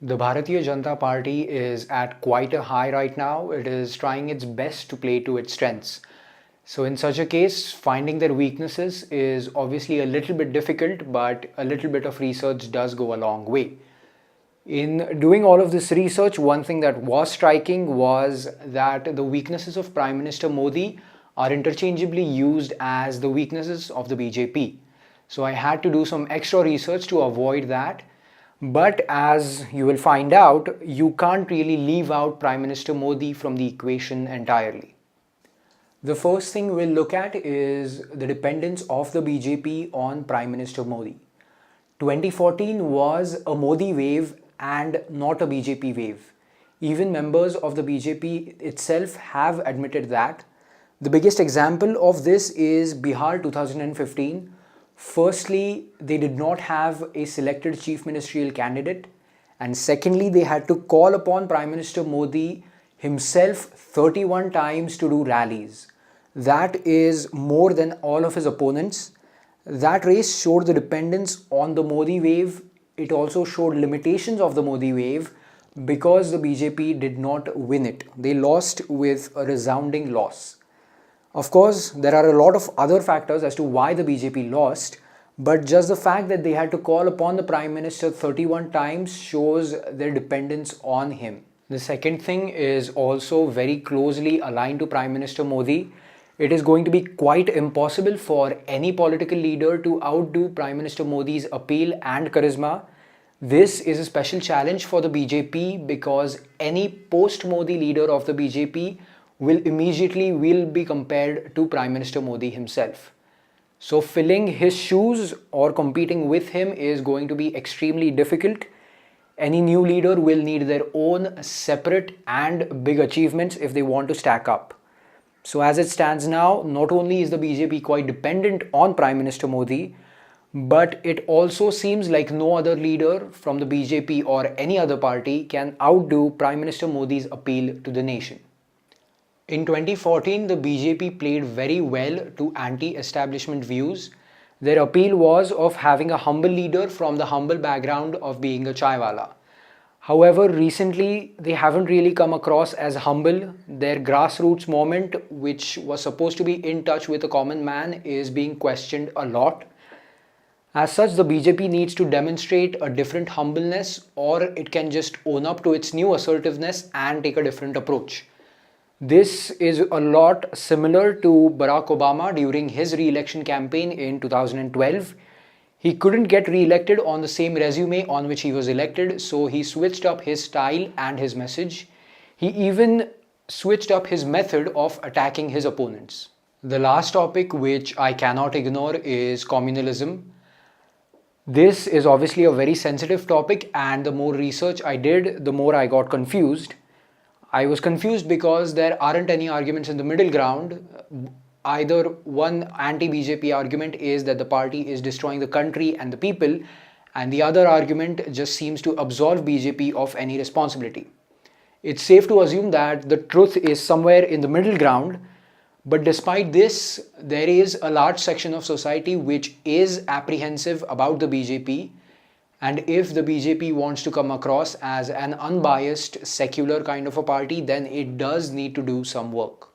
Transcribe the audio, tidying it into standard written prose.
The Bharatiya Janata Party is at quite a high right now. It is trying its best to play to its strengths. So, in such a case, finding their weaknesses is obviously a little bit difficult, but a little bit of research does go a long way. In doing all of this research, one thing that was striking was that the weaknesses of Prime Minister Modi are interchangeably used as the weaknesses of the BJP. So I had to do some extra research to avoid that. But as you will find out, you can't really leave out Prime Minister Modi from the equation entirely. The first thing we'll look at is the dependence of the BJP on Prime Minister Modi. 2014 was a Modi wave and not a BJP wave. Even members of the BJP itself have admitted that. The biggest example of this is Bihar 2015. Firstly, they did not have a selected chief ministerial candidate, and secondly, they had to call upon Prime Minister Modi himself 31 times to do rallies. That is more than all of his opponents. That race showed the dependence on the Modi wave. It also showed limitations of the Modi wave because the BJP did not win it. They lost with a resounding loss. Of course, there are a lot of other factors as to why the BJP lost, but just the fact that they had to call upon the Prime Minister 31 times shows their dependence on him. The second thing is also very closely aligned to Prime Minister Modi. It is going to be quite impossible for any political leader to outdo Prime Minister Modi's appeal and charisma. This is a special challenge for the BJP because any post-Modi leader of the BJP will be compared to Prime Minister Modi himself. So filling his shoes or competing with him is going to be extremely difficult. Any new leader will need their own separate and big achievements if they want to stack up. So as it stands now, not only is the BJP quite dependent on Prime Minister Modi, but it also seems like no other leader from the BJP or any other party can outdo Prime Minister Modi's appeal to the nation. In 2014, the BJP played very well to anti-establishment views. Their appeal was of having a humble leader from the humble background of being a chaiwala. However, recently they haven't really come across as humble. Their grassroots movement, which was supposed to be in touch with the common man, is being questioned a lot. As such, the BJP needs to demonstrate a different humbleness, or it can just own up to its new assertiveness and take a different approach. This is a lot similar to Barack Obama during his re-election campaign in 2012. He couldn't get re-elected on the same resume on which he was elected, so he switched up his style and his message. He even switched up his method of attacking his opponents. The last topic which I cannot ignore is communalism. This is obviously a very sensitive topic, and the more research I did, the more I got confused. I was confused because there aren't any arguments in the middle ground. Either one anti-BJP argument is that the party is destroying the country and the people, and the other argument just seems to absolve BJP of any responsibility. It's safe to assume that the truth is somewhere in the middle ground, but despite this, there is a large section of society which is apprehensive about the BJP. And if the BJP wants to come across as an unbiased, secular kind of a party, then it does need to do some work.